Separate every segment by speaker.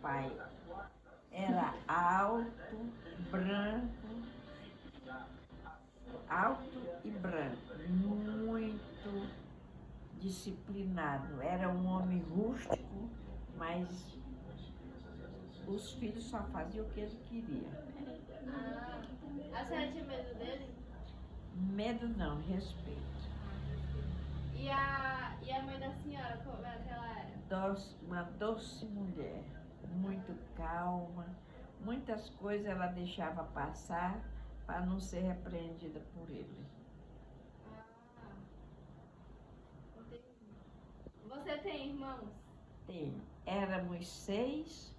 Speaker 1: pai era alto e branco, muito disciplinado. Era um homem rústico, mas os filhos só faziam o que ele queria.
Speaker 2: A senhora tinha medo dele?
Speaker 1: Medo não, respeito.
Speaker 2: E a mãe da senhora, como é que ela era?
Speaker 1: Uma doce mulher, muito calma. Muitas coisas ela deixava passar para não ser repreendida por ele.
Speaker 2: Entendi. Você tem irmãos?
Speaker 1: Tenho. Éramos 6,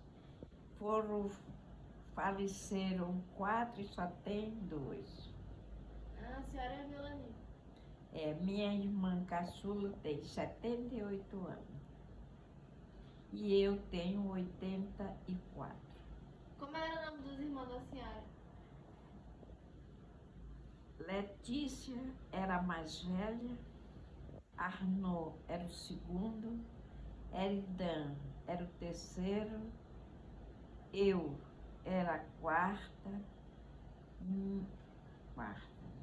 Speaker 1: faleceram 4 e só tem 2.
Speaker 2: A senhora é Vilani.
Speaker 1: Minha irmã caçula tem 78 anos. E eu tenho 84.
Speaker 2: Como era o nome dos irmãos da senhora?
Speaker 1: Letícia era a mais velha, Arnaud era o segundo, Eridan era o terceiro, eu era a quarta,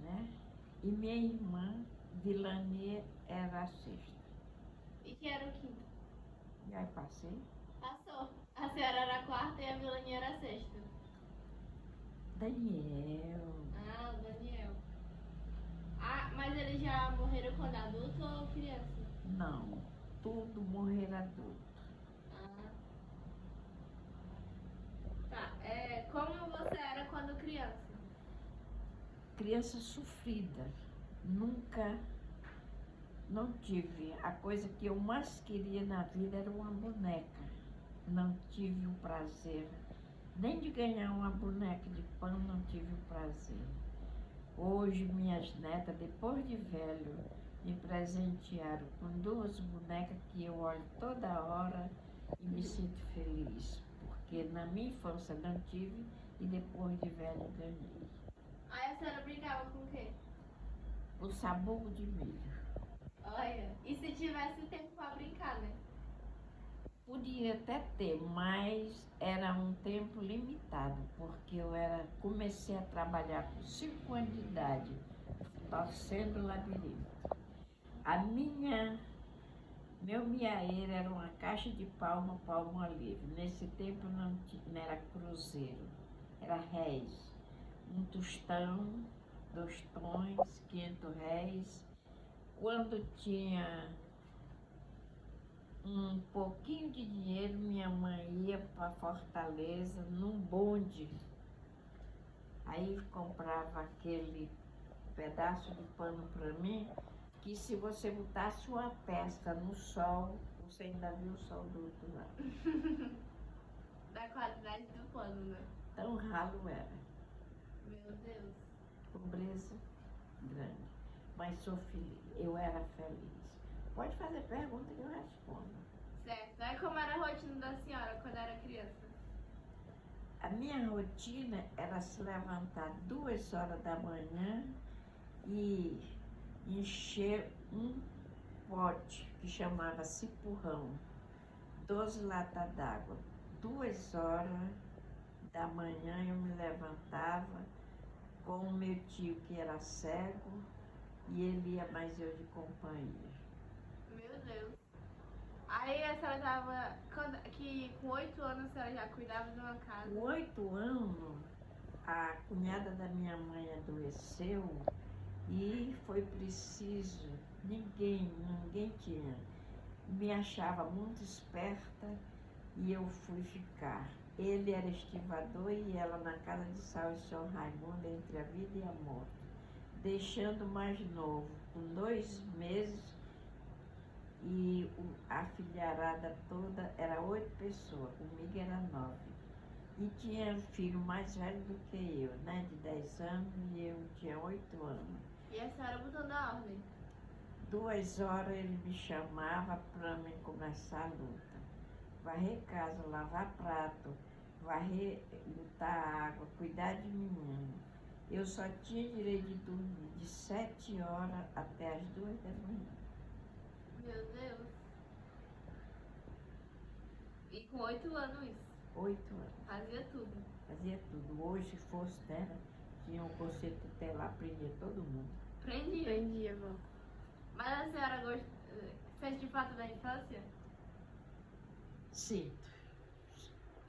Speaker 1: né? E minha irmã, Vilani, era a sexta.
Speaker 2: E quem era o quinto?
Speaker 1: E aí passei?
Speaker 2: Passou. A senhora era a quarta e a Vilani era a sexta.
Speaker 1: Daniel.
Speaker 2: Ah, o Daniel. Mas eles já morreram quando adulto ou criança?
Speaker 1: Não, tudo morrer adulto.
Speaker 2: Tá. Como você era quando criança?
Speaker 1: Criança sofrida. Nunca, não tive. A coisa que eu mais queria na vida era uma boneca. Não tive o prazer. Nem de ganhar uma boneca de pano não tive o prazer. Hoje, minhas netas, depois de velho, me presentearam com 2 bonecas que eu olho toda hora e me sinto feliz. Porque na minha infância não tive e depois de velho ganhei.
Speaker 2: Aí a senhora brincava com o quê?
Speaker 1: O sabugo de milho.
Speaker 2: Olha, e se tivesse tempo pra brincar, né?
Speaker 1: Podia até ter, mas era um tempo limitado, porque comecei a trabalhar com 5 anos de idade, torcendo labirinto. Meu miaeiro era uma caixa de palma livre. Nesse tempo não era cruzeiro, era réis. Um tostão, 2 tons, 500 réis. Quando tinha um pouquinho de dinheiro, minha mãe ia para Fortaleza num bonde. Aí comprava aquele pedaço de pano para mim, que se você botasse uma peça no sol, você ainda viu o sol do outro lado.
Speaker 2: Da qualidade do pano, né?
Speaker 1: Tão ralo era.
Speaker 2: Meu Deus.
Speaker 1: Pobreza grande. Mas sou feliz. Eu era feliz. Pode fazer pergunta que eu respondo.
Speaker 2: Certo. Aí como era a rotina da senhora quando era criança?
Speaker 1: A minha rotina era se levantar 2 horas da manhã e encher um pote que chamava cipurrão, 12 latas d'água. 2 horas da manhã eu me levantava com o meu tio que era cego e ele ia mais eu de companhia.
Speaker 2: Meu Deus. Aí a senhora tava. Com 8 anos a senhora já cuidava de uma casa.
Speaker 1: Com 8 anos, a cunhada da minha mãe adoeceu e foi preciso, ninguém tinha. Me achava muito esperta e eu fui ficar. Ele era estivador e ela na casa de São Raimundo, entre a vida e a morte. Deixando o mais novo, com 2 meses, e a filharada toda era 8 pessoas, comigo era 9. E tinha filho mais velho do que eu, né, de 10 anos, e eu tinha 8 anos.
Speaker 2: E a senhora botando a ordem?
Speaker 1: 2 horas ele me chamava para mim começar a luta. Varrer casa, lavar prato, botar água, cuidar de menino. Eu só tinha direito de dormir de 7 horas até as 2 da manhã.
Speaker 2: Meu Deus. E com 8 anos isso?
Speaker 1: 8 anos.
Speaker 2: Fazia tudo.
Speaker 1: Fazia tudo. Hoje, se fosse dela, tinha um conceito tutelar, prendia todo mundo.
Speaker 2: Prendia.
Speaker 3: Entendi, avó.
Speaker 2: Mas a senhora sente falta da infância?
Speaker 1: Sinto.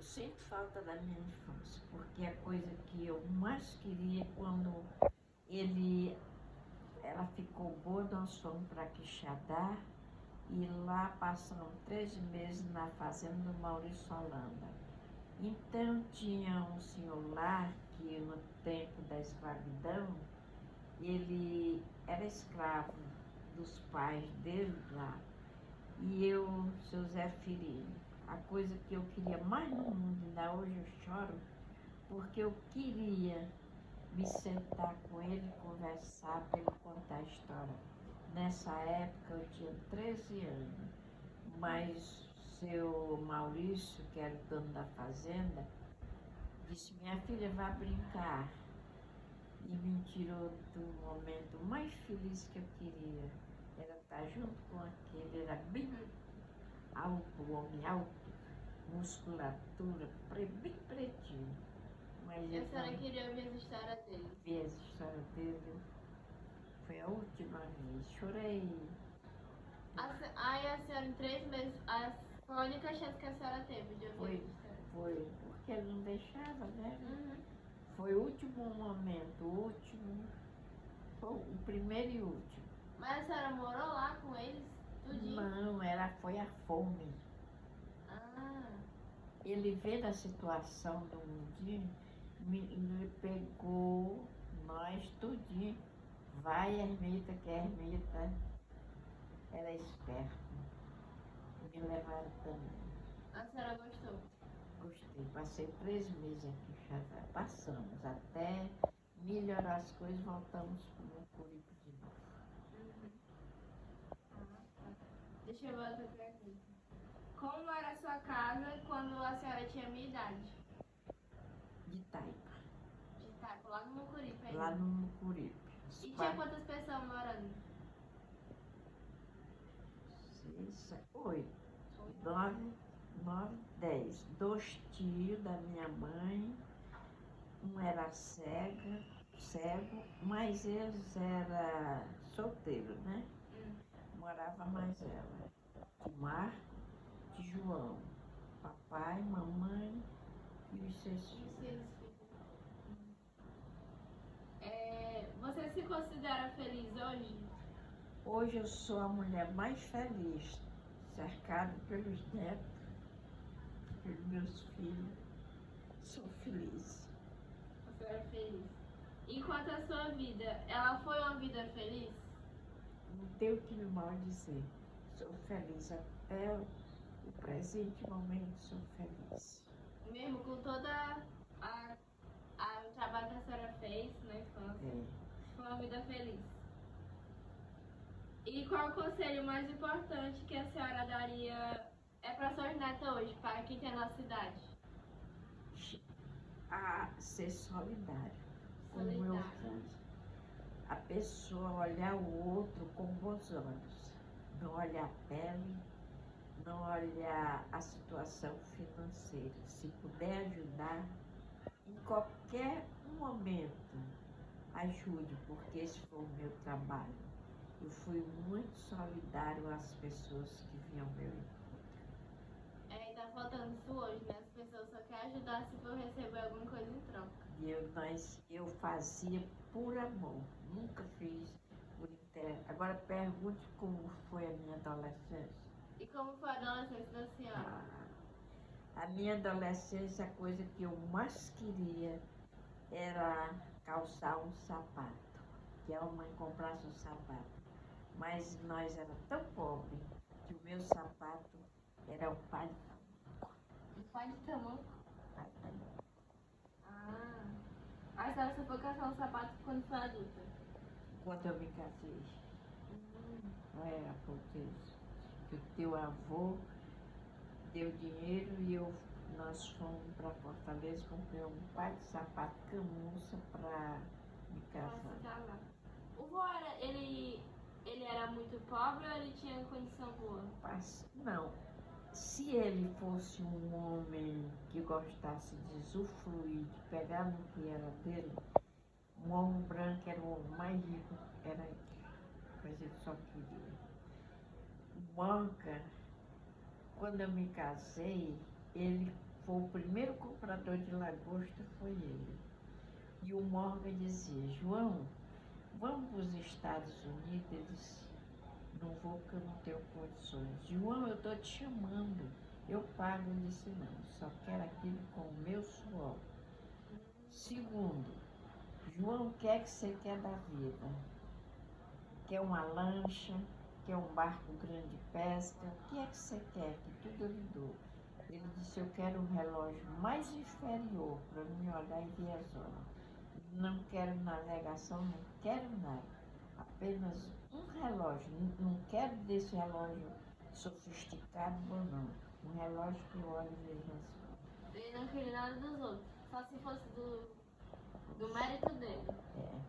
Speaker 1: Sinto falta da minha infância, porque a coisa que eu mais queria quando ela ficou boa, nós fomos para Quixadá e lá passamos 13 meses na fazenda do Maurício Holanda. Então tinha um senhor lá que no tempo da escravidão, ele era escravo dos pais dele lá. E eu, seu Zé Firino, a coisa que eu queria mais no mundo, ainda hoje eu choro, porque eu queria me sentar com ele, conversar, para ele contar a história. Nessa época eu tinha 13 anos, mas seu Maurício, que era o dono da fazenda, disse, minha filha, vá brincar. E me tirou do momento mais feliz que eu queria. Era estar junto com aquele, era bem alto, homem alto, musculatura, bem pretinho. Mas
Speaker 2: E a
Speaker 1: eu
Speaker 2: senhora
Speaker 1: não
Speaker 2: queria ouvir as histórias dele?
Speaker 1: vi essa história dele. Foi a última vez. Chorei.
Speaker 2: Aí a senhora, em 3 meses, foi a única chance que a senhora teve de ouvir
Speaker 1: Foi.
Speaker 2: as histórias.
Speaker 1: Foi porque ele não deixava, né?
Speaker 2: Uhum.
Speaker 1: Foi o último momento, o último. Foi o primeiro e último.
Speaker 2: Mas a senhora morou lá com eles? Tudinho?
Speaker 1: Não, foi a fome.
Speaker 2: Ah,
Speaker 1: Ele vendo a situação do mundinho, me pegou nós tudinho. Vai, ermita, que a ermita era esperta. Me levaram também.
Speaker 2: a senhora gostou?
Speaker 1: Gostei. Passei 3 meses aqui em Xadá. Passamos até melhorar as coisas, voltamos para o Mucuripe de novo.
Speaker 2: Uhum. Deixa eu ver outra pergunta. Como era a sua casa quando a senhora tinha minha idade?
Speaker 1: De Taipa,
Speaker 2: De Itaco, lá no Mucuripe ainda.
Speaker 1: lá no Mucuripe.
Speaker 2: E tinha quantas pessoas morando?
Speaker 1: 6, 7, 8, 9, 10. 2 tios da minha mãe, um era cego, mas eles eram solteiros, né? Morava mais ela. De Marco, de João, papai, mamãe e os 6 filhos.
Speaker 2: Você se considera feliz hoje?
Speaker 1: Hoje eu sou a mulher mais feliz, cercada pelos netos, pelos meus filhos. Sou feliz.
Speaker 2: Você é feliz. Enquanto a sua vida, ela foi uma vida feliz?
Speaker 1: Não tenho o que me mal dizer. Sou feliz até o presente momento, sou feliz.
Speaker 2: Mesmo com toda o trabalho que a senhora fez na infância,
Speaker 1: É.
Speaker 2: foi uma vida feliz. E qual o conselho mais importante que a senhora daria para suas netas hoje, para quem tem na cidade?
Speaker 1: A ser solidário, como eu
Speaker 2: Solidário.
Speaker 1: fui. A pessoa olhar o outro com bons olhos, não olhar a pele, não olhar a situação financeira. Se puder ajudar, em qualquer momento, ajude, porque esse foi o meu trabalho. Eu fui muito solidário às pessoas que vinham ao meu encontro.
Speaker 2: E tá faltando isso hoje, né? As pessoas só querem ajudar se for receber alguma coisa em troca.
Speaker 1: E eu fazia por amor, nunca fiz por interesse. Agora pergunte como foi a minha adolescência.
Speaker 2: E como foi a adolescência da senhora?
Speaker 1: A minha adolescência, a coisa que eu mais queria era calçar um sapato, que a mãe comprasse um sapato. Mas nós era tão pobre que o meu sapato era o pai de tamanco.
Speaker 2: Um pai de tamanco?
Speaker 1: Pai de tamanco.
Speaker 2: A senhora só foi caçar um sapato quando foi adulta?
Speaker 1: Quando eu me casei, não era porque o teu avô deu dinheiro e nós fomos para Fortaleza, comprei um par de sapato camurça para me casar.
Speaker 2: O vô ele era muito pobre ou ele tinha condição boa?
Speaker 1: Não, se ele fosse um homem que gostasse de usufruir, de pegar no que era dele, o Morro Branco era o homem mais rico, era aqui, mas ele só queria. O Morga, quando eu me casei, ele foi o primeiro comprador de lagosta, foi ele. E o Morga dizia, João, vamos para os Estados Unidos? Ele disse, não vou porque eu não tenho condições. João, eu estou te chamando, eu pago. Ele disse, não, só quero aquilo com o meu suor. Segundo, João, o que é que você quer da vida? Quer uma lancha? Quer um barco grande de pesca? O que é que você quer? Que tudo eu lhe dou. Ele disse, eu quero um relógio mais inferior para me olhar e ver as horas. Não quero navegação, não quero nada. Apenas um relógio. Não quero desse relógio sofisticado, bom não. Um relógio que eu olho e vejo as horas.
Speaker 2: Ele não queria nada dos outros, só se fosse do mérito dele.
Speaker 1: É.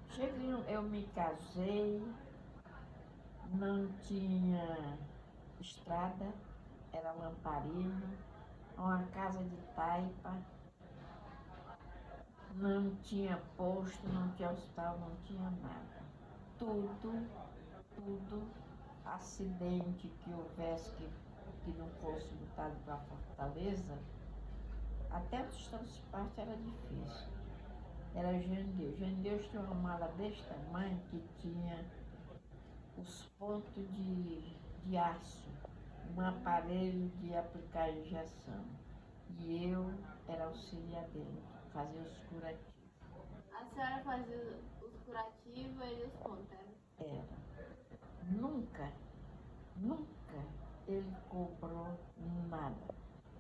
Speaker 1: Cheguei, eu me casei, não tinha estrada, era lamparina, uma casa de taipa, não tinha posto, não tinha hospital, não tinha nada. Tudo, acidente que houvesse que não fosse botado para Fortaleza, até os transportes era difícil. Era Jandeus. Jandeus tinha uma mala desse tamanho que tinha os pontos de aço, um aparelho de aplicar injeção. E eu era auxiliar dele, fazia os curativos.
Speaker 2: A senhora fazia os curativos e os pontos, né?
Speaker 1: Era. Nunca ele cobrou nada.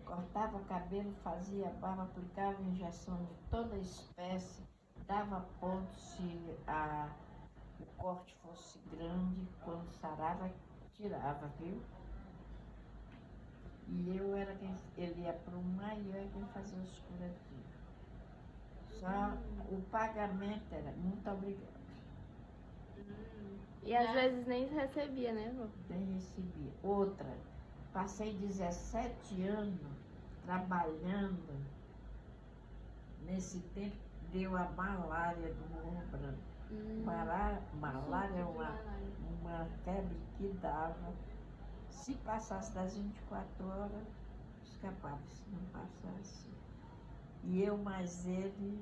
Speaker 1: Cortava o cabelo, fazia barba, aplicava injeção de toda espécie, dava ponto se o corte fosse grande, quando sarava, tirava, viu? E eu era ele ia para o mar e eu era quem fazia os curativos. Só o pagamento era muito obrigado.
Speaker 3: E às vezes nem recebia, né, vô?
Speaker 1: Nem recebi. Outra, passei 17 anos trabalhando. Nesse tempo deu a malária do Morro Branco. Malária é uma febre que dava. Se passasse das 24 horas, escapava, se não passasse. E eu mais ele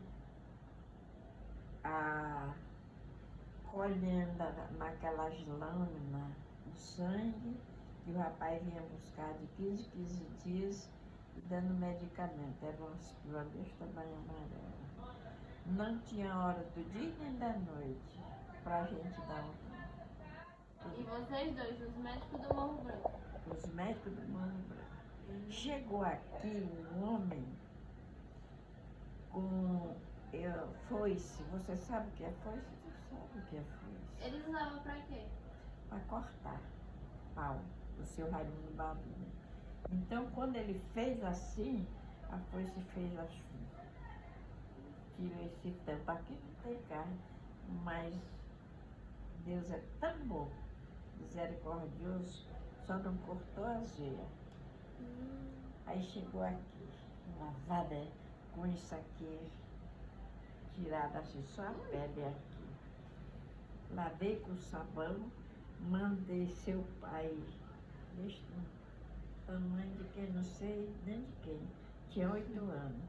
Speaker 1: colhendo naquelas lâminas o sangue, que o rapaz vinha buscar de 15 dias e dando medicamento. Eram umas pílulas desse tamanho amarelo. Não tinha hora do dia nem da noite para a gente dar
Speaker 2: E vocês dois, os médicos do Morro Branco?
Speaker 1: Os médicos do Morro Branco. Chegou aqui um homem com foice. Você sabe o que é foice? Você sabe o que é foice?
Speaker 2: Eles usavam pra quê?
Speaker 1: Para cortar pau, o seu Raimundo Babinha. Então, quando ele fez assim, a foice fez assim. Tirou esse tampo. Aqui não tem carne, mas Deus é tão bom, misericordioso, só não cortou a veia. Aí chegou aqui, lavada com isso aqui, tirada assim, só a pele aqui. Lavei com sabão, mandei seu pai, deste tamanho de quem, não sei nem de quem, tinha 8 anos,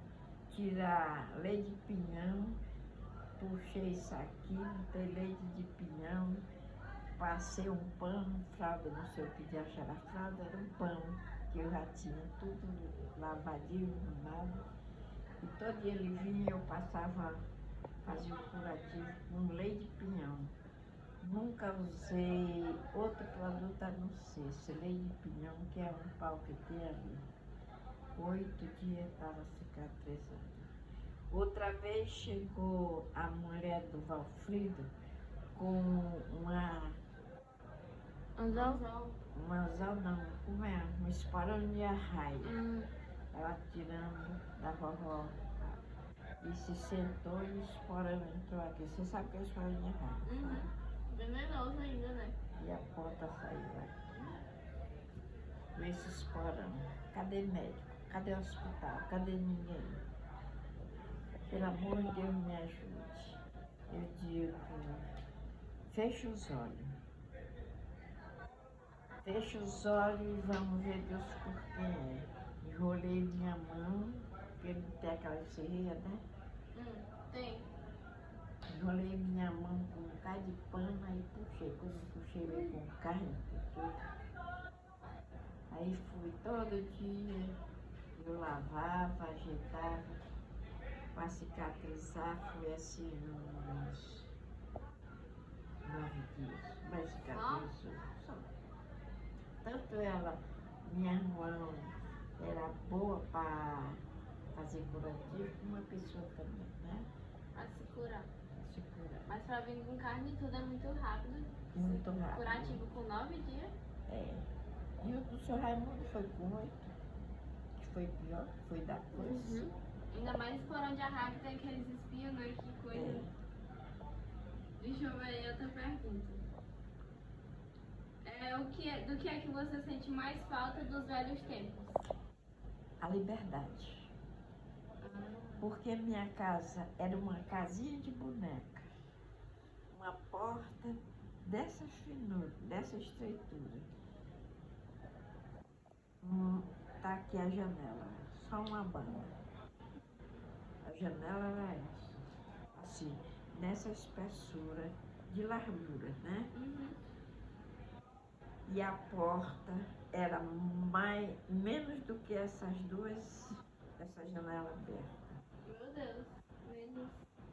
Speaker 1: tirar leite de pinhão, puxei isso aqui, botei leite de pinhão, passei um pano, fralda, não sei o que de achar a fralda, era um pano, que eu já tinha tudo lavadinho, arrumado. E todo dia ele vinha, eu passava, fazia o curativo com leite de pinhão. Nunca usei outro produto a não ser esse leite de pinhão, que é um pau que tem ali. 8 dias estava cicatrizando. Outra vez chegou a mulher do Valfrido com um anzol não, como é? Um esporão de arraia. Ela tirando da vovó. E se sentou e o esporão entrou aqui. Você sabe o que é esporão de arraia?
Speaker 2: Venenoso ainda, né?
Speaker 1: E a ponta saiu aqui. com esses porão. Cadê médico? Cadê hospital? Cadê ninguém? Pelo amor de Deus, me ajude. Eu digo, fecha os olhos. Fecha os olhos e vamos ver Deus por quem é. Enrolei minha mão, porque ele tem aquela serreira, né?
Speaker 2: Tem.
Speaker 1: Enrolei minha mão com um bocado de pano, aí puxei. Quando eu puxei, veio com carne por tudo. Aí fui todo dia, eu lavava, ajeitava, para cicatrizar, foi assim uns 9 dias. Mas cicatrizou. Só. Tanto ela, minha mão, era boa para fazer curativo, como uma pessoa também, né?
Speaker 2: Pra se curar.
Speaker 1: Se curar.
Speaker 2: Mas pra vir com carne e tudo é muito rápido.
Speaker 1: Muito rápido.
Speaker 2: Curativo com 9 dias.
Speaker 1: É. E o do seu Raimundo foi com 8, que foi pior, foi da coisa.
Speaker 2: Ainda mais por onde a rádio tem aqueles espinhos, né? Que coisa.
Speaker 1: É.
Speaker 2: Deixa eu ver aí outra pergunta. Do que é que você sente mais falta dos velhos tempos?
Speaker 1: A liberdade. Porque minha casa era uma casinha de boneca. Uma porta dessa finura, dessa estreitura. Tá aqui a janela, só uma banda. A janela era essa. Assim, nessa espessura de largura, né? E a porta era menos do que essas duas, essa janela aberta.
Speaker 2: Meu Deus, menos.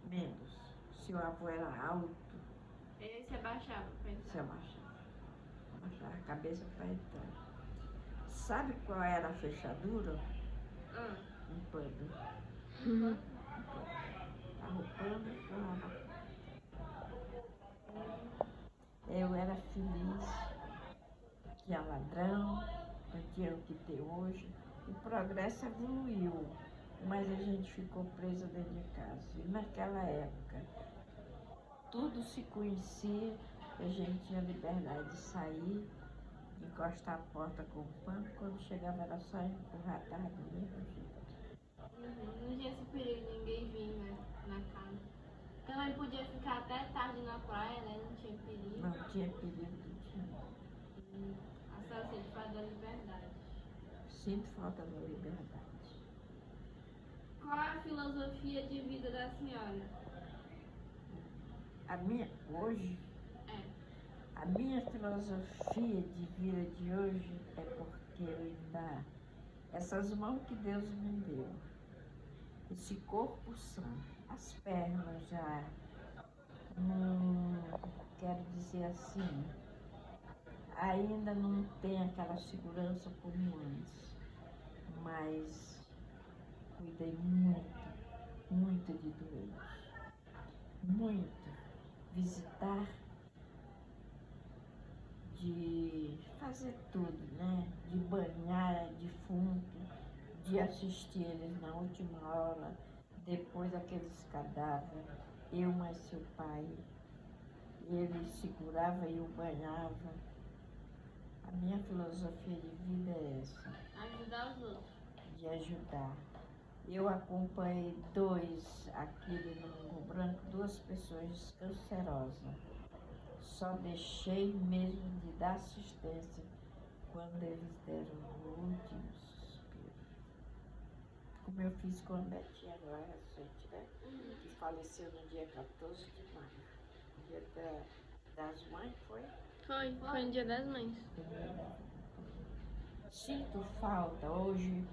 Speaker 1: Menos. Seu avô era alto,
Speaker 2: Ele se abaixava pra
Speaker 1: se
Speaker 2: entrar.
Speaker 1: abaixava a cabeça para entrar. Sabe qual era a fechadura? Um pano. Tava o pano e eu era feliz. Tinha ladrão, não tinha o que ter hoje. O progresso evoluiu, mas a gente ficou presa dentro de casa. E naquela época, tudo se conhecia, a gente tinha liberdade de sair, de encostar a porta com o pano, quando chegava era só empurrar, tava do mesmo jeito.
Speaker 2: Não tinha esse perigo de ninguém vir, né, na casa. Também podia ficar até tarde na praia, né? Não tinha perigo.
Speaker 1: Não tinha perigo, não tinha.
Speaker 2: A senhora sente falta da liberdade.
Speaker 1: Sinto falta da liberdade.
Speaker 2: Qual é a filosofia de vida da senhora?
Speaker 1: A minha, hoje, a minha filosofia de vida de hoje é porque eu ainda, essas mãos que Deus me deu, esse corpo são, as pernas já, quero dizer assim, ainda não tem aquela segurança como antes, mas cuidei muito de doente, muito, visitar, de fazer tudo, né? De banhar defunto, de assistir eles na última hora, depois aqueles cadáveres, eu mais seu pai, ele segurava e eu banhava. A minha filosofia de vida é essa.
Speaker 2: Ajudar os outros.
Speaker 1: De ajudar. Eu acompanhei aqui no Morro Branco, 2 pessoas cancerosas. Só deixei mesmo de dar assistência quando eles deram o último suspiro. Como eu fiz com a Betinha agora recente, né? Que faleceu no dia 14 de maio. Dia das mães, foi?
Speaker 3: Foi no Dia das Mães.
Speaker 1: Sinto falta. Hoje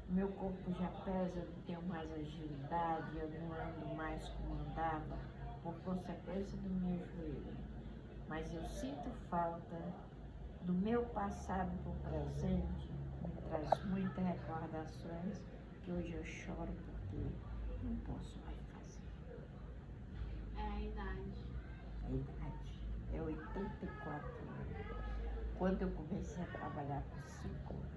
Speaker 1: meu corpo já pesa, eu não tenho mais agilidade, eu não ando mais como andava, por consequência do meu joelho. Mas eu sinto falta do meu passado para o presente, me traz muitas recordações, que hoje eu choro porque não posso mais fazer.
Speaker 2: É a idade.
Speaker 1: A idade é 84 anos. Quando eu comecei a trabalhar com 5 anos.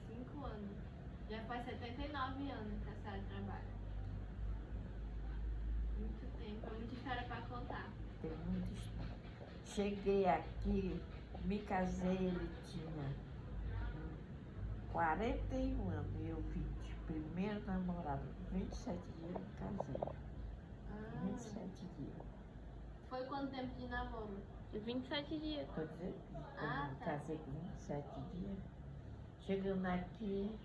Speaker 2: 5 anos. Já faz 79 anos que a senhora trabalha. Muito tempo, é muita história para contar.
Speaker 1: Tem muita história. Cheguei aqui, me casei, ele tinha 41 anos e eu 20. Primeiro namorado, 27 dias eu me casei.
Speaker 2: Ah,
Speaker 1: 27 dias.
Speaker 2: foi quanto tempo de namoro?
Speaker 3: 27 dias.
Speaker 1: Tô dizendo,
Speaker 2: Ah,
Speaker 1: eu
Speaker 2: tá.
Speaker 1: casei com 27 dias. Chegando aqui,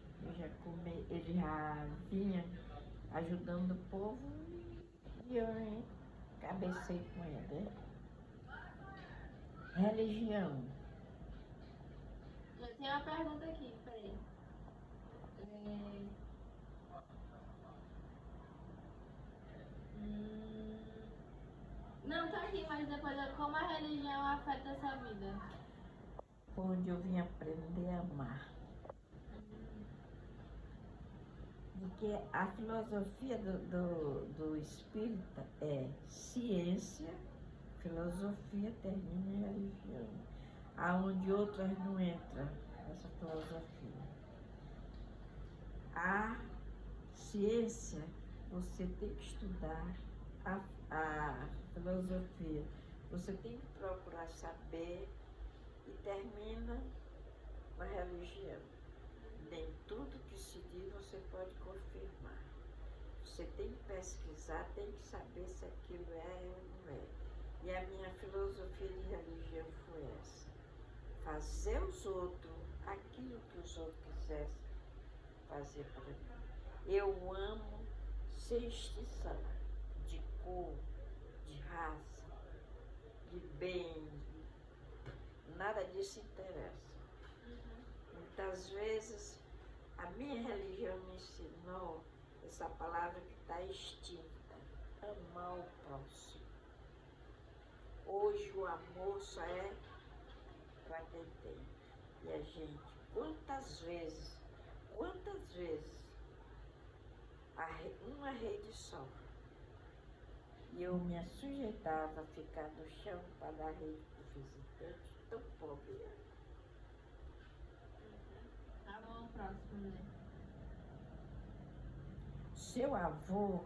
Speaker 1: ele já vinha ajudando o povo e eu cabecei com ele. Religião.
Speaker 2: Eu tenho uma pergunta aqui, peraí. É... Não, tá aqui, mas depois como a religião afeta a sua vida?
Speaker 1: Onde eu vim aprender a amar. Porque a filosofia do espírita é ciência, filosofia termina em religião, aonde outras não entram essa filosofia. A ciência, você tem que estudar a filosofia, você tem que procurar saber e termina com a religião. Nem tudo que se diz você pode confirmar. Você tem que pesquisar, tem que saber se aquilo é ou não é. E a minha filosofia de religião foi essa. Fazer os outros aquilo que os outros quisessem fazer para mim. Eu amo sem extinção de cor, de raça, de bem. Nada disso interessa. Muitas vezes a minha religião me ensinou essa palavra que está extinta, amar o próximo. Hoje o amor só é para quem tem. E a gente, quantas vezes uma rede só. E eu me sujeitava a ficar no chão para dar rede para o visitante, tão pobre.
Speaker 2: Tá bom, próximo, né?
Speaker 1: Seu avô,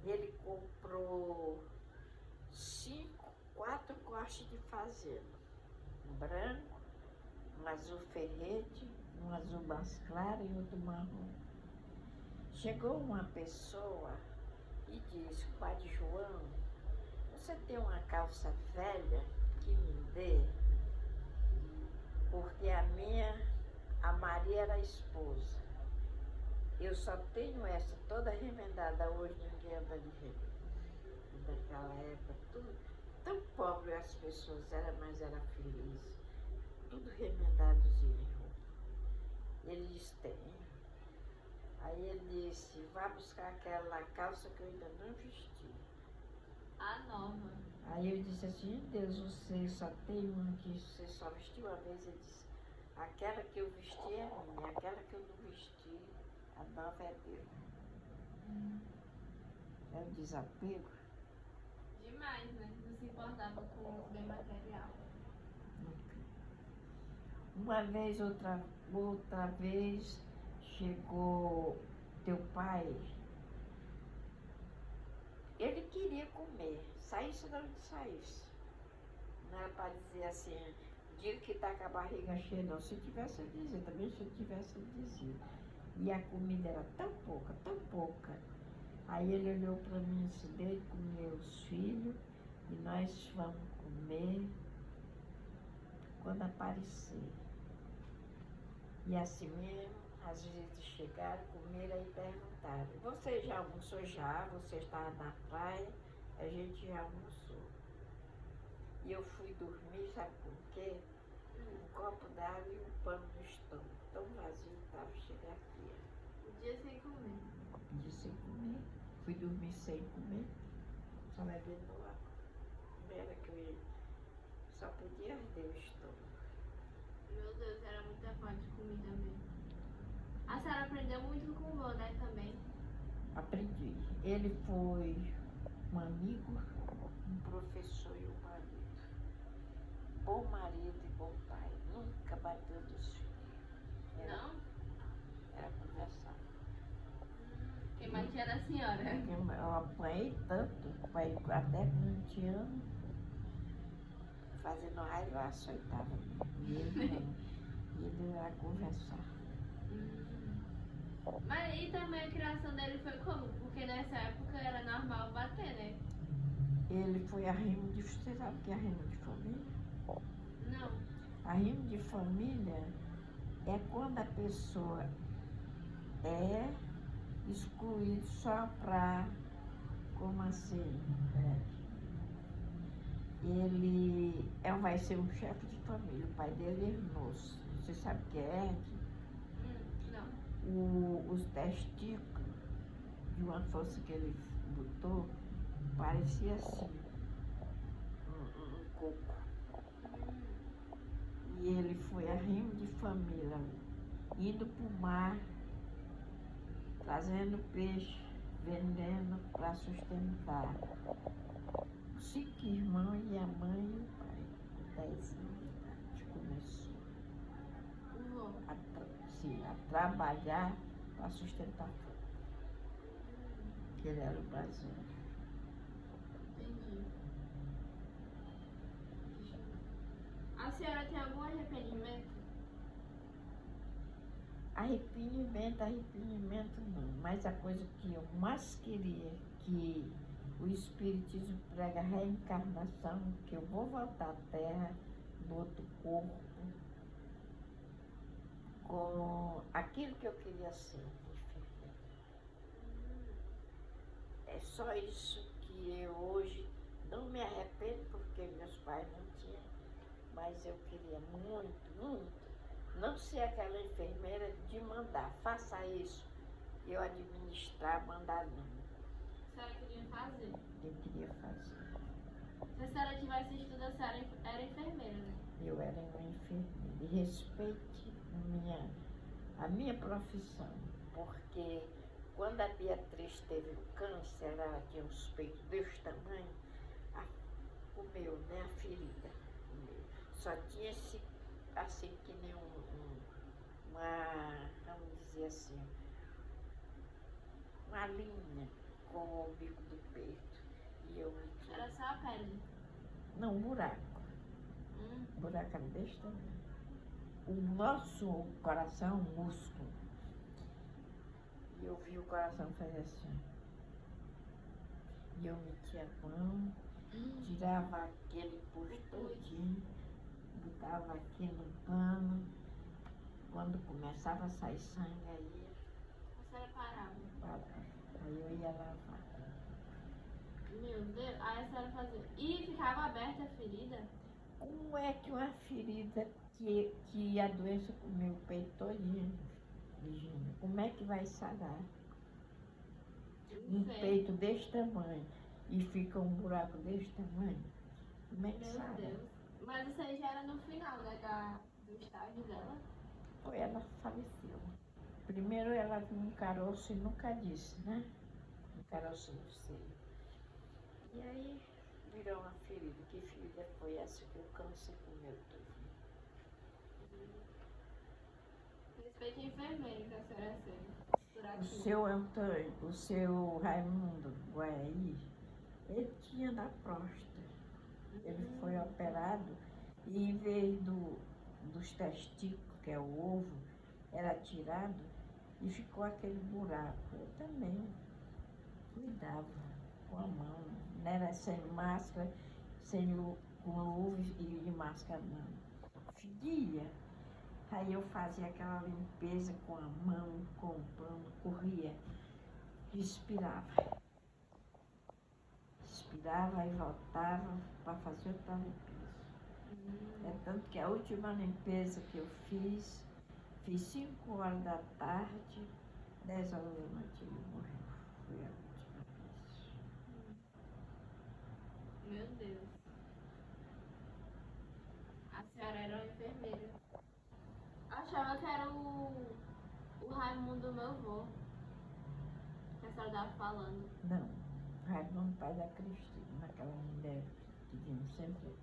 Speaker 1: ele comprou 4 cortes de fazenda. Um branco, um azul ferrete, um azul mais claro e outro marrom. Chegou uma pessoa e disse, Padre João, você tem uma calça velha que me dê? Porque a Maria era a esposa. Eu só tenho essa toda remendada hoje, ninguém anda de remenda. Naquela época, tudo tão pobre as pessoas eram, mas eram felizes. Tudo remendadozinho de roupa. Ele disse, tem. Aí ele disse, vá buscar aquela calça que eu ainda não vesti.
Speaker 2: A nova.
Speaker 1: Aí eu disse assim, Deus, você só tem uma que você só vestiu uma vez. Ele disse, aquela que eu vesti é minha, aquela que eu não vesti, a nova é dele. É um desapego.
Speaker 2: Demais, né? Não se importava com os bem material.
Speaker 1: Uma vez, outra vez, chegou teu pai, ele queria comer, saísse de onde saísse. Não era para dizer assim, diga que está com a barriga cheia, não. Se tivesse a dizer, também se eu tivesse a dizer. E a comida era tão pouca, tão pouca. Aí ele olhou para mim e disse, dele com meus filhos, e nós vamos comer quando aparecer. E assim mesmo, às vezes chegaram, comeram e perguntaram, você já almoçou? Já, você estava na praia? A gente já almoçou. E eu fui dormir, sabe por quê? Um copo d'água e um pano no estômago. Tão vazio estava, chegar aqui.
Speaker 2: Um dia sem comer.
Speaker 1: De sem comer. Fui dormir sem comer. Só bebendo água. Era que eu só podia arder o estômago.
Speaker 2: Meu Deus, era muita falta de comida mesmo. A senhora aprendeu muito com o vô, né, também?
Speaker 1: Aprendi. Ele foi um amigo, um professor e um marido. Bom marido e bom pai. Nunca bateu dos filhos.
Speaker 2: Não?
Speaker 1: Era conversar.
Speaker 2: Quem mais tinha era a senhora.
Speaker 1: Eu apanhei tanto, apanhei até com 20 anos. Fazendo raiva, eu açoitava. E ele não. ele irá conversar.
Speaker 2: Mas e também a criação dele foi como? Porque nessa época era normal bater, né?
Speaker 1: Ele foi arrimo de... Você sabe o que é arrimo de família?
Speaker 2: Não.
Speaker 1: Arrimo de família é quando a pessoa é excluída só para... Como assim? Ele vai ser um chefe de família. O pai dele é Hermoso. Você sabe o que é?
Speaker 2: Não.
Speaker 1: Os testículos de uma força que ele botou parecia assim, um coco. E ele foi arrimo de família, indo para o mar, trazendo peixe, vendendo para sustentar os 5 irmãos e a mãe e o pai. 10 anos de idade começou a trabalhar para sustentar tudo. Ele era o Brasil.
Speaker 2: Entendi. A senhora tem algum arrependimento?
Speaker 1: Arrependimento não, mas a coisa que eu mais queria, que o Espiritismo prega a reencarnação, que eu vou voltar à Terra, no outro corpo, com aquilo que eu queria ser, enfermeira. É só isso que eu hoje não me arrependo, porque meus pais não tinham, mas eu queria muito, muito, não ser aquela enfermeira de mandar, faça isso, eu administrar, mandar não.
Speaker 2: A senhora queria fazer?
Speaker 1: Eu queria fazer.
Speaker 2: Se a senhora tivesse estudo, a senhora era enfermeira, né?
Speaker 1: Eu era uma enfermeira. E respeite a minha profissão, porque quando a Beatriz teve o câncer, ela tinha uns peitos desse tamanho, comeu, né, a ferida. Só tinha esse, assim, que nem vamos dizer assim, uma linha com o bico do peito. E eu me...
Speaker 2: Era só a pele?
Speaker 1: Não, um buraco. Buraco era desse tamanho. O nosso coração, o músculo. E eu vi o coração fazer assim. E eu metia a mão, tirava aquele pus todinho, botava aqui no pano. Quando começava a sair sangue, aí
Speaker 2: A senhora parava?
Speaker 1: Aí eu ia lavar.
Speaker 2: Meu Deus, aí a senhora fazia. E ficava aberta a ferida?
Speaker 1: Como é que uma ferida que a doença comeu o peito todinho, Virginia, como é que vai sarar? Um peito desse tamanho e fica um buraco desse tamanho? Como é que sara?
Speaker 2: Meu Deus. Mas isso aí já era no final, né, do estágio dela?
Speaker 1: Foi, ela faleceu. Primeiro ela encarou-se e nunca disse, né? Encarou-se no seio. E aí virou uma ferida. Que ferida foi essa que o câncer comeu tudo?
Speaker 2: Respeite a enfermeira que a senhora é
Speaker 1: O seu Antônio, o seu Raimundo Guaraí, ele tinha na próstata. Ele foi operado e em vez dos testículos, que é o ovo, era tirado e ficou aquele buraco. Eu também cuidava com a mão, não era sem máscara, com luva e de máscara não. Fedia. Aí eu fazia aquela limpeza com a mão, com o pano, corria, respirava. Respirava e voltava para fazer outra limpeza. É tanto que a última limpeza que eu fiz 5 horas da tarde, 10 horas da noite ele morreu. Foi a última vez.
Speaker 2: Meu Deus. A senhora era uma enfermeira. Achava que era o Raimundo, meu avô, que a senhora estava falando.
Speaker 1: Não, Raimundo, pai da Cristina, aquela mulher que vinha sempre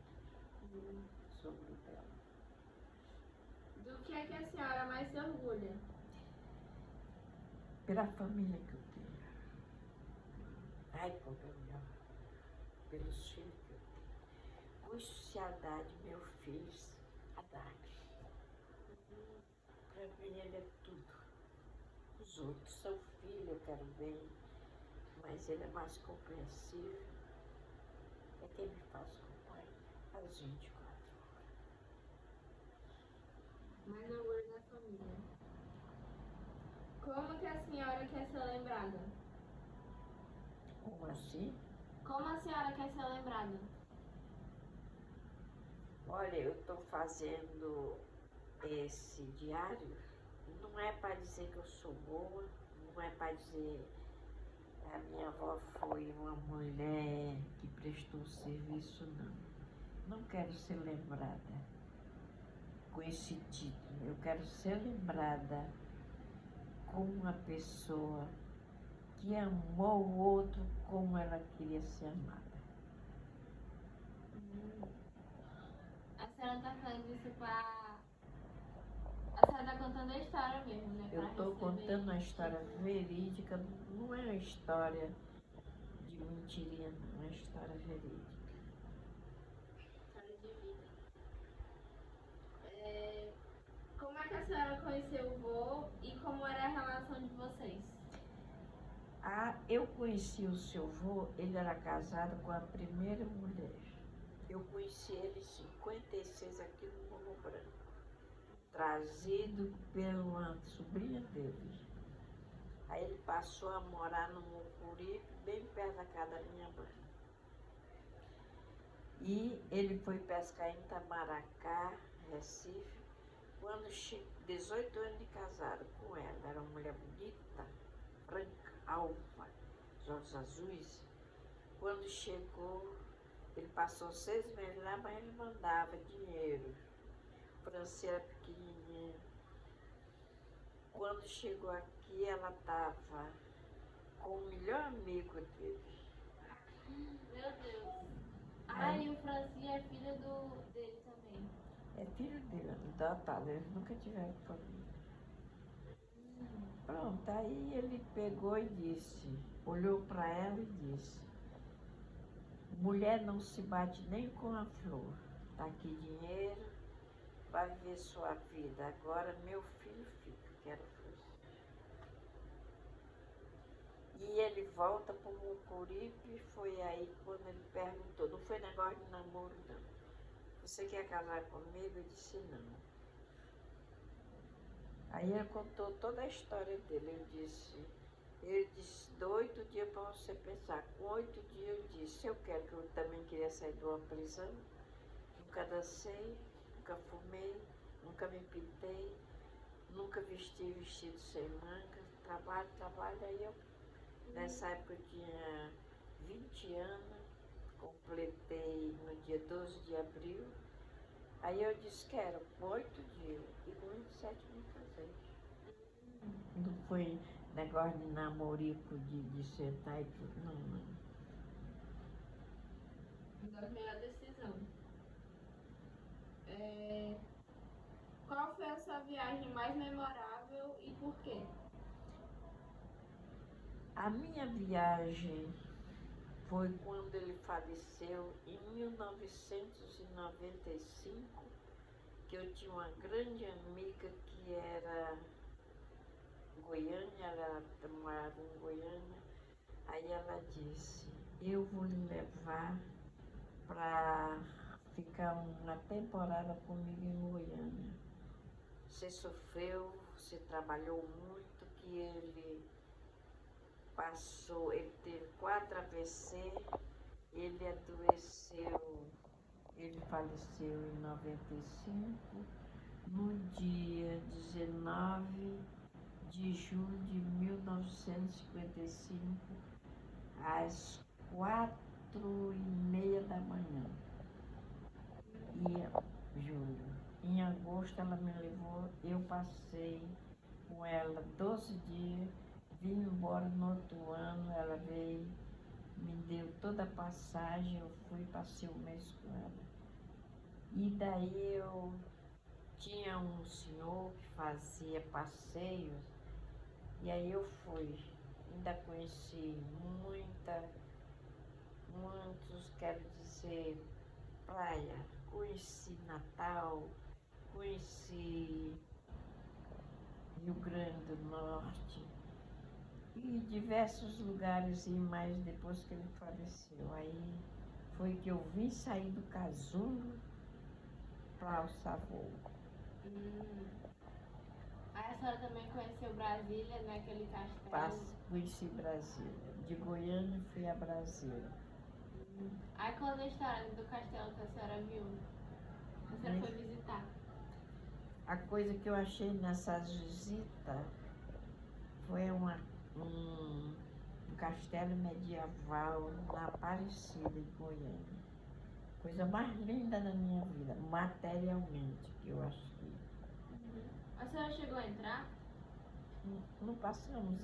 Speaker 1: sobre dela.
Speaker 2: Do que é que a senhora mais se orgulha?
Speaker 1: Pela família que eu tenho. Ai, como é melhor. Pelos filhos que eu tenho. Com sociedade, meu filho, a Dade. Para mim ele é tudo. Os outros são filhos, eu quero bem, mas ele é mais compreensível. É quem me faz companhia às 24 horas.
Speaker 2: Mais orgulho da família. Como que a senhora quer ser lembrada?
Speaker 1: Como assim?
Speaker 2: Como a senhora quer ser lembrada?
Speaker 1: Olha, eu estou fazendo esse diário, não é para dizer que eu sou boa, não é para dizer a minha avó foi uma mulher que prestou serviço, não. Não quero ser lembrada com esse título. Eu quero ser lembrada como uma pessoa que amou o outro como ela queria ser amada.
Speaker 2: A senhora tá fazendo isso pra... A senhora tá contando a história mesmo, né?
Speaker 1: Eu
Speaker 2: Pra
Speaker 1: estou
Speaker 2: receber
Speaker 1: contando uma história
Speaker 2: título.
Speaker 1: verídica, não é uma história de mentirinha, não, é uma história verídica.
Speaker 2: História de vida. Como é que a senhora conheceu o vô e como era a relação de vocês?
Speaker 1: Eu conheci o seu avô, ele era casado com a primeira mulher. Eu conheci ele em 56 aqui no Morro Branco, trazido pela sobrinha dele. Aí ele passou a morar no Mucuripe, bem perto da casa da minha mãe. E ele foi pescar em Itamaracá, Recife, quando 18 anos de casado com ela. Era uma mulher bonita, branca, alva, os olhos azuis. Quando chegou, ele passou 6 meses lá, mas ele mandava dinheiro. Francinha era pequenininha. Quando chegou aqui, ela estava com o melhor amigo dele.
Speaker 2: Meu Deus. E o Francinho é filho dele também.
Speaker 1: É filho dele, adotado, eles nunca tiveram família. Pronto, aí ele pegou e disse, olhou para ela e disse, mulher não se bate nem com a flor. Tá aqui dinheiro, vai viver sua vida. Agora meu filho fica, quero você. E ele volta para o Mucuripe, foi aí quando ele perguntou, não foi negócio de namoro não. Você quer casar comigo? Eu disse não. Aí ele contou toda a história dele. Ele disse, dou 8 dias para você pensar. Com 8 dias eu disse, eu quero, que eu também queria sair de uma prisão. Nunca dancei, nunca fumei, nunca me pintei, nunca vesti vestido sem manga. Trabalho, aí eu, nessa época eu tinha 20 anos, completei no dia 12 de abril. Aí eu disse que era com 8 dias e com 27 me casei. Não foi negócio de namorico, de sentar e tudo, não.
Speaker 2: Da melhor decisão. Qual foi a sua viagem mais memorável e por quê?
Speaker 1: A minha viagem foi quando ele faleceu em 1995, que eu tinha uma grande amiga que era Goiânia, ela morava em Goiânia. Aí ela disse, eu vou lhe levar para ficar uma temporada comigo em Goiânia. Você sofreu, você trabalhou muito, que ele passou, ele teve 4 AVC, ele adoeceu, ele faleceu em 95, no dia 19 de julho de 1955, às 4h30 da manhã. Julho. Em agosto ela me levou, eu passei com ela 12 dias, vim embora no outro ano, ela veio, me deu toda a passagem, eu fui, passei um mês com ela. E daí eu tinha um senhor que fazia passeios, e aí eu fui, ainda conheci muitos, quero dizer, praia, conheci Natal, conheci Rio Grande do Norte e diversos lugares, e mais depois que ele faleceu. Aí foi que eu vim sair do casulo para o Savô.
Speaker 2: Aí a senhora também conheceu Brasília, né? Aquele castelo.
Speaker 1: Conheci Brasília. De Goiânia fui a Brasília.
Speaker 2: Aí conta a história do castelo que a senhora viu. A senhora foi visitar.
Speaker 1: A coisa que eu achei nessas visitas foi um castelo medieval na Aparecida, em Goiânia. Coisa mais linda da minha vida, materialmente, que eu achei.
Speaker 2: A senhora chegou a entrar?
Speaker 1: Não passamos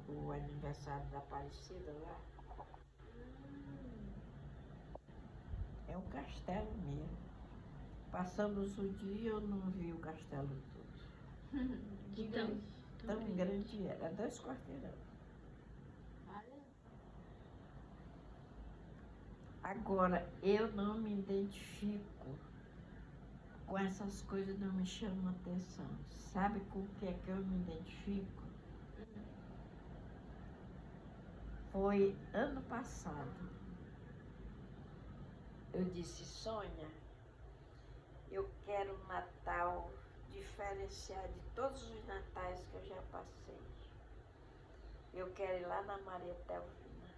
Speaker 1: o aniversário da Aparecida lá? É um castelo mesmo. Passamos o dia, eu não vi o castelo todo.
Speaker 2: Gigante.
Speaker 1: Tão grande era, 2 quarteirão.
Speaker 2: Olha.
Speaker 1: Agora, eu não me identifico com essas coisas, não me chamam atenção. Sabe com o que é que eu me identifico? Foi ano passado. Eu disse, Sônia, eu quero um Natal diferenciado de todos os natais que eu já passei. Eu quero ir lá na Maria Telvina,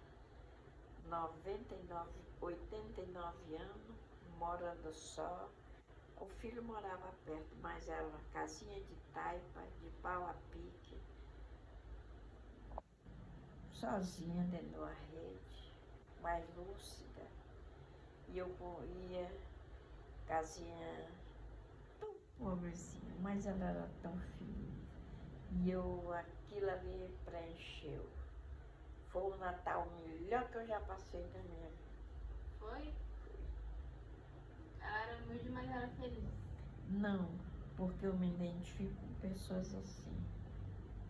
Speaker 1: 89 anos, morando só. O filho morava perto, mas era uma casinha de taipa, de pau a pique, sozinha dentro de uma rede, mais lúcida. E eu ia, casinha tão pobrezinha, mas ela era tão feliz. E aquilo ali preencheu. Foi o Natal melhor que eu já passei na minha vida.
Speaker 2: Foi? Ela era humilde, mas era feliz.
Speaker 1: Não, porque eu me identifico com pessoas assim.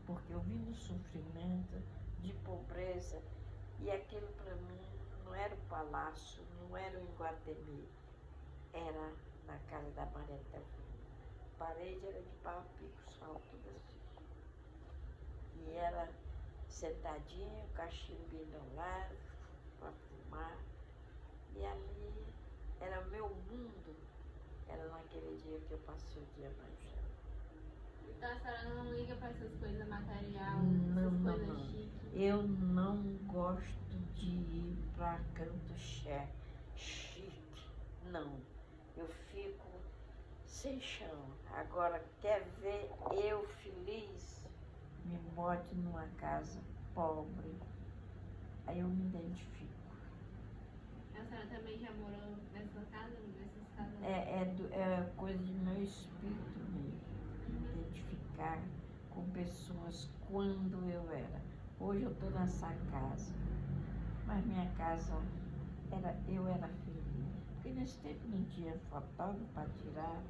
Speaker 1: Porque eu vi no sofrimento, de pobreza, e aquilo para mim não era o palácio, não era o Iguatemi, era na casa da Maria Telvina. A parede era de pau a pico, só tudo assim. E era sentadinho, cachimbinho ao lado, para fumar. E ali era o meu mundo, era naquele dia que eu passei o dia mais gelado.
Speaker 2: Então a senhora não liga para essas coisas materiais,
Speaker 1: Não,
Speaker 2: essas
Speaker 1: não,
Speaker 2: coisas
Speaker 1: não.
Speaker 2: chiques?
Speaker 1: Eu não gosto de ir para canto chique, não. Eu fico sem chão. Agora, quer ver eu feliz? Me bote numa casa pobre, aí eu me identifico.
Speaker 2: A senhora também já morou nessas casas?
Speaker 1: É coisa de meu espírito mesmo, me identificar com pessoas quando eu era. Hoje eu estou nessa casa, mas minha casa, eu era feliz. Porque nesse tempo não tinha fotógrafo para tirar,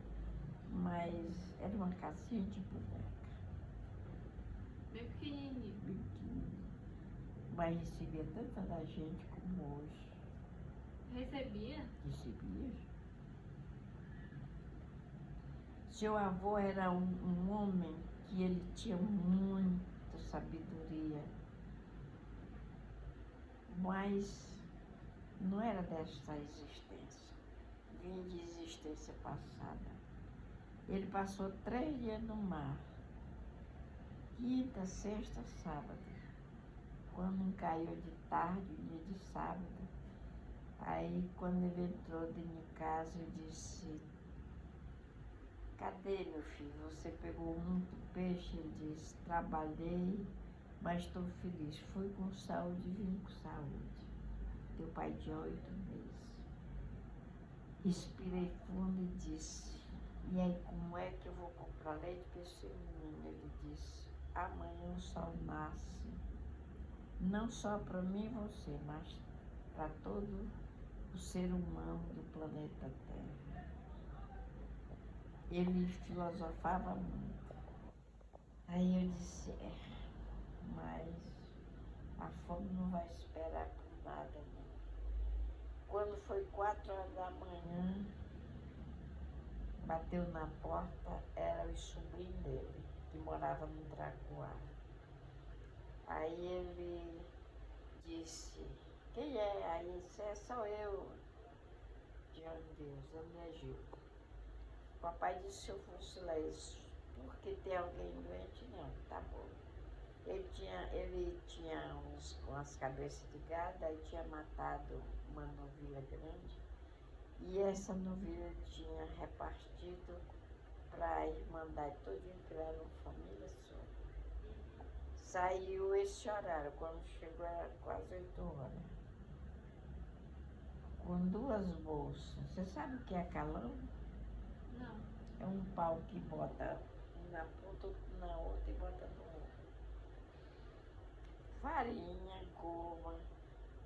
Speaker 1: mas era uma casinha de boneca.
Speaker 2: Bem pequenininho.
Speaker 1: Biquinho. Mas recebia tanta da gente como hoje.
Speaker 2: Recebia?
Speaker 1: Recebia. Seu avô era um homem que ele tinha muita sabedoria, mas não era desta existência, vinha de existência passada. Ele passou 3 dias no mar, quinta, sexta, sábado. Quando encaiu de tarde, dia de sábado, aí quando ele entrou de minha casa, eu disse, cadê, meu filho? Você pegou muito peixe? Ele disse, trabalhei, mas estou feliz. Fui com saúde e vim com saúde. Teu pai tinha 8 meses. Respirei fundo e disse, e aí como é que eu vou comprar leite para esse menino? Ele disse, amanhã o sol nasce. Não só para mim e você, mas para todo o ser humano do planeta Terra. Ele filosofava muito. Aí eu disse, mas a fome não vai esperar por nada, não. Quando foi 4 horas da manhã, bateu na porta, era o sobrinho dele. que morava no Dracuá. Aí ele disse, quem é? Aí ele disse, sou eu, Diante de Deus, André Gil. O papai disse, se eu fosse lá, isso, porque tem alguém doente? Não, tá bom. Ele tinha umas cabeças de gado, aí tinha matado uma novilha grande, e essa novilha tinha repartido para a Irmandade todinha, que era uma família só. Saiu esse horário, quando chegou era quase 8 horas. Com 2 bolsas. Você sabe o que é calão?
Speaker 2: Não.
Speaker 1: É um pau que bota na ponta, outro na outra e bota no outro. Farinha, goma,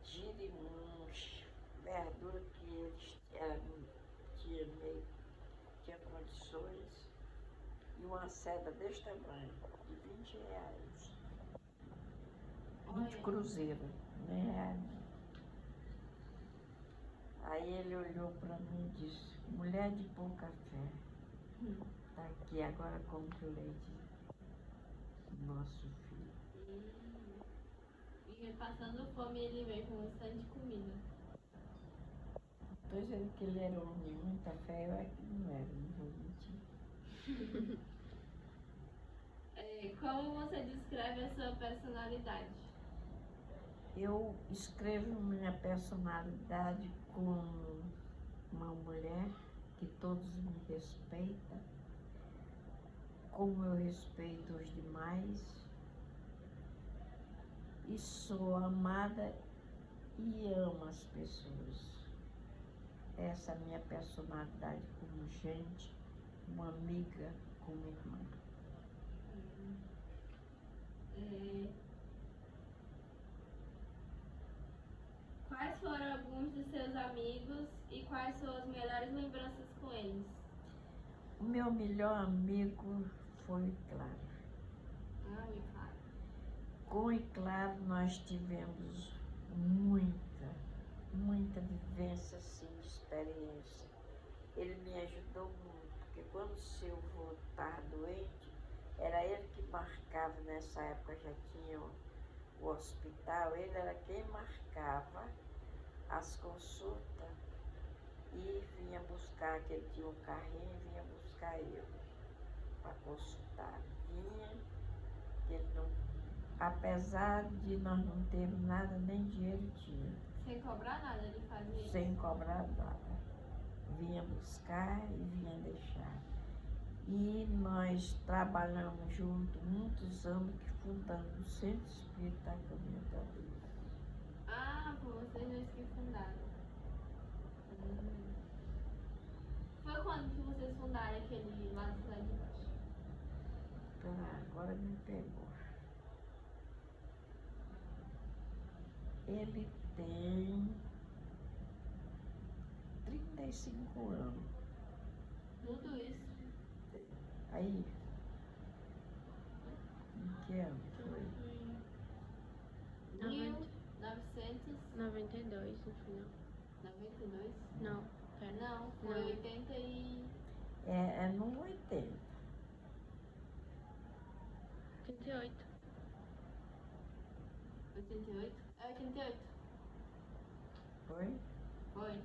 Speaker 1: girimum, verdura que eles tinha condições, e uma seda desse tamanho, de 20 reais. 20 cruzeiros, né? Aí ele olhou para mim e disse, mulher de pouca fé, tá aqui, agora compre o leite do nosso filho.
Speaker 2: E passando fome ele veio com bastante comida.
Speaker 1: Estou dizendo que ele era um homem de muita fé, eu é que não era, não vou mentir.
Speaker 2: Como você descreve a sua personalidade?
Speaker 1: Eu escrevo minha personalidade como uma mulher que todos me respeitam, como eu respeito os demais, e sou amada e amo as pessoas. Essa é a minha personalidade como gente, como amiga, como irmã.
Speaker 2: Quais foram alguns dos seus amigos e quais são as melhores lembranças com eles?
Speaker 1: O meu melhor amigo foi o Claro.
Speaker 2: E claro.
Speaker 1: Com o Claro nós tivemos muita vivência, assim, de experiência. Ele me ajudou muito, porque quando o seu avô estava doente, era ele que marcava, nessa época já tinha o hospital, ele era quem marcava as consultas e vinha buscar, que ele tinha um carrinho e vinha buscar eu para consultar. Vinha, que ele não, apesar de nós não termos nada, nem dinheiro tinha.
Speaker 2: Sem cobrar nada ele fazia isso?
Speaker 1: Sem cobrar nada. Vinha buscar e vinha deixar. E nós trabalhamos juntos muitos anos, que fundamos o Centro Espírita Caminho da Luz.
Speaker 2: Foi vocês dois que fundaram. Foi quando que vocês fundaram aquele lá da Cidade de Baixo?
Speaker 1: Agora me pegou. Ele tem 35 anos.
Speaker 2: Tudo isso?
Speaker 1: Aí, em que ano foi?
Speaker 3: 92 no final.
Speaker 2: 1992?
Speaker 3: Não, pera.
Speaker 2: Não, foi
Speaker 3: Não.
Speaker 2: 80 e...
Speaker 1: É no 80.
Speaker 3: 88.
Speaker 2: 88? É 88.
Speaker 1: Foi?
Speaker 2: Foi.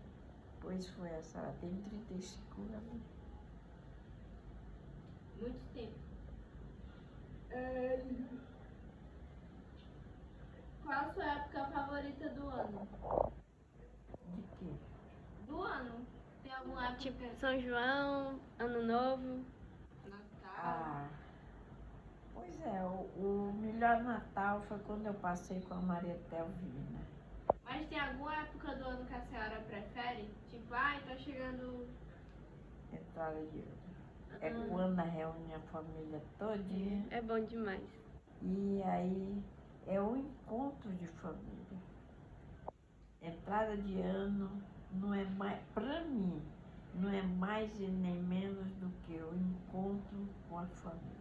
Speaker 1: Pois foi essa. Ela tem 35 anos.
Speaker 2: Muito tempo. Qual a sua época favorita do ano?
Speaker 1: De quê?
Speaker 2: Do ano? Tem alguma época?
Speaker 3: Tipo, São João, Ano Novo.
Speaker 2: Natal?
Speaker 1: Pois é, o melhor Natal foi quando eu passei com a Maria Telvina.
Speaker 2: Mas tem alguma época do ano que a senhora prefere? Tipo, tá chegando...
Speaker 1: Entrada de ano. É quando reúne a família todinha.
Speaker 3: É bom demais.
Speaker 1: E aí é o encontro de família. Entrada de ano não é mais, para mim, não é mais e nem menos do que o encontro com a família.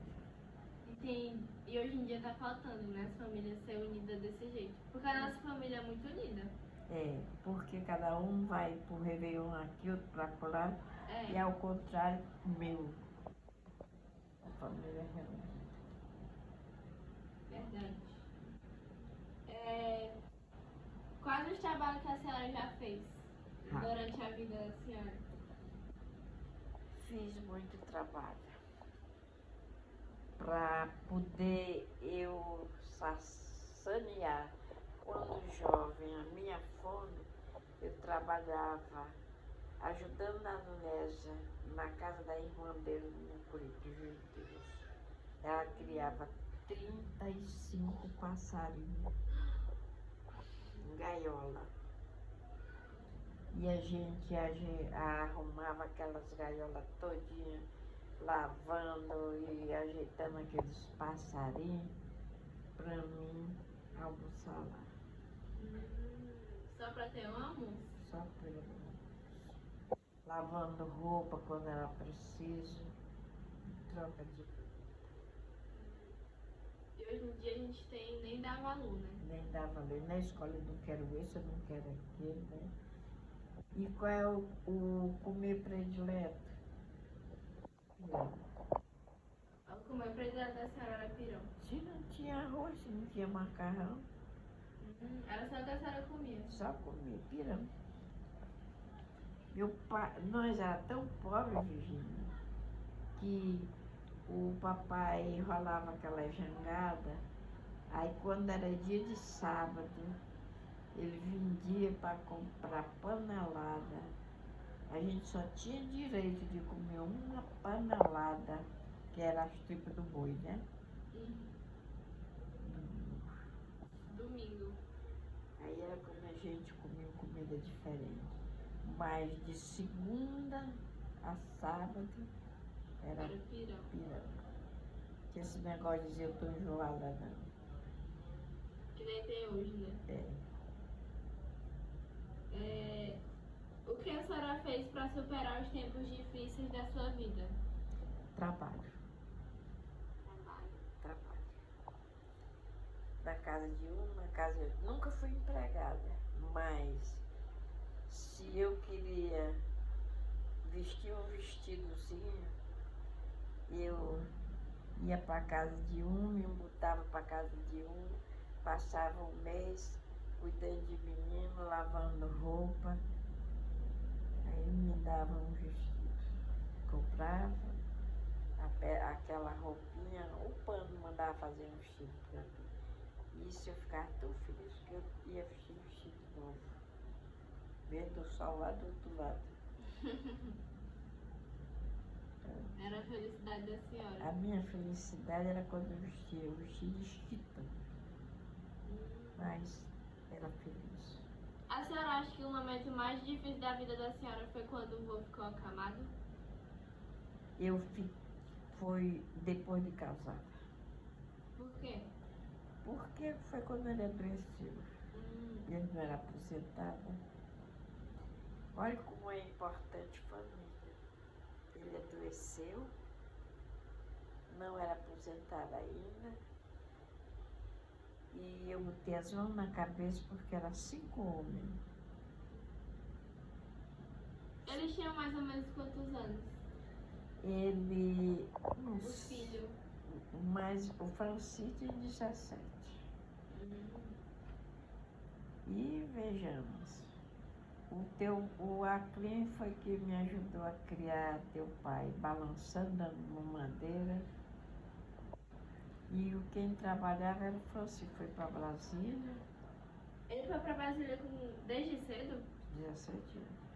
Speaker 2: E hoje em dia tá faltando, né? As famílias ser unidas desse jeito. Porque a nossa família é muito unida.
Speaker 1: É, porque cada um vai pro Réveillon aqui, outro pra lá, e ao contrário, meu. A família é reunida.
Speaker 2: melhores trabalhos que a senhora já fez
Speaker 1: Ah.
Speaker 2: durante a vida da senhora?
Speaker 1: Fiz muito trabalho para poder eu saciar quando jovem a minha fome. Eu trabalhava ajudando a Nunésia na casa da irmã dele no Curitiba, Juiz de Deus. Ela criava 35 passarinhos em gaiola. E a gente arrumava aquelas gaiolas todinhas, lavando e ajeitando aqueles passarinhos para mim almoçar lá.
Speaker 2: Só pra ter um almoço.
Speaker 1: Só pelo lavando roupa quando era preciso, troca de
Speaker 2: E hoje em dia a gente nem dá valor, né?
Speaker 1: nem dava ler. Na escola eu não quero esse, eu não quero aquele, né? E qual é o comer predileto? Pirão.
Speaker 2: O comer predileto da senhora era pirão.
Speaker 1: Se não tinha arroz, se não tinha macarrão,
Speaker 2: Era só o que a senhora comia.
Speaker 1: só comia pirão. Meu pai, nós era tão pobres, Virgínia, que o papai enrolava aquela jangada, aí quando era dia de sábado, ele vendia para comprar panelada. A gente só tinha direito de comer uma panelada, que era as tripas do boi, né?
Speaker 2: Domingo.
Speaker 1: Aí era quando a gente comia comida diferente. Mas de segunda a sábado era
Speaker 2: Era pirão.
Speaker 1: pirão. Que esse negócio de dizer eu tô enjoada, não.
Speaker 2: Que nem tem hoje, né? O que a senhora fez para superar os tempos difíceis da sua vida?
Speaker 1: Trabalho. Da casa de uma, na casa de outra. Nunca fui empregada, mas se eu queria vestir um vestidozinho, eu ia para casa de um, me botava para casa de um, passava um mês cuidando de menino, lavando roupa, aí me dava um vestido. Comprava aquela roupinha, o pano mandava fazer um vestido para mim. Isso eu ficava tão feliz que eu ia vestir um vestido novo, vendo o sol lá do outro lado.
Speaker 2: Era a felicidade da senhora.
Speaker 1: A minha felicidade era quando eu vestia de chita, mas era feliz.
Speaker 2: A senhora acha que o momento mais difícil da vida da senhora foi quando o vô ficou acamado?
Speaker 1: Foi depois de casar.
Speaker 2: Por quê?
Speaker 1: Porque foi quando ele adoeceu. Ele não era aposentado. Olha como é importante família. Ele adoeceu, não era aposentado ainda. E eu botei as mãos na cabeça porque eram 5 homens.
Speaker 2: Eles tinham mais ou menos quantos anos?
Speaker 1: Ele.
Speaker 2: Os filhos.
Speaker 1: Mas o Francisco tinha 17. E vejamos, o Aclin foi que me ajudou a criar teu pai, balançando uma madeira. E quem trabalhava era o Francisco, foi para Brasília,
Speaker 2: Ele foi pra Brasília desde cedo?
Speaker 1: 17 anos.